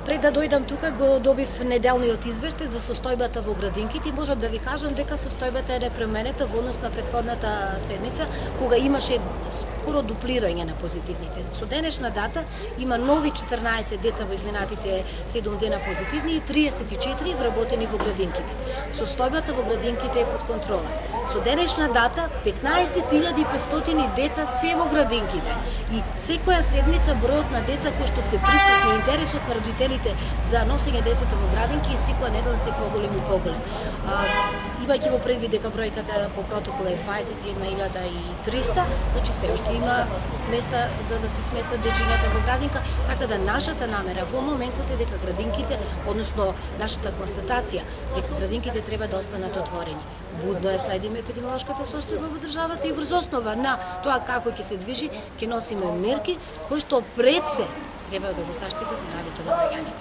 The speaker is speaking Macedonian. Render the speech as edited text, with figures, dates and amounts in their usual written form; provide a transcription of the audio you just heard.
Пред да дојдам тука го добив неделниот извештај за состојбата во градинките и можам да ви кажам дека состојбата е непроменита во однос на претходната седмица, кога имаше скоро дуплирање на позитивните. Со денешна дата има нови 14 деца во изминатите 7 дена позитивни и 34 вработени во градинките. Состојбата во градинките е под контрола. Со денешна дата 15.500 деца се во градинките и секоја седмица бројот на деца кои што се присутни, интересот на родителите за носење децата во градинки е секоја недела се поголем и поголем. Имајќи во предвид дека бројката по протокол е 21.300, значи се уште има места за да се сместат дечињата во градинка, така да нашата намера во моментот е дека градинките, односно нашата констатација, дека градинките треба да останат отворени. Будно е следиме епидемиолошката состојба во државата и врз основа на тоа како ќе се движи, ќе носиме мерки кои што пред се треба да го заштитат здравјето на граѓаните.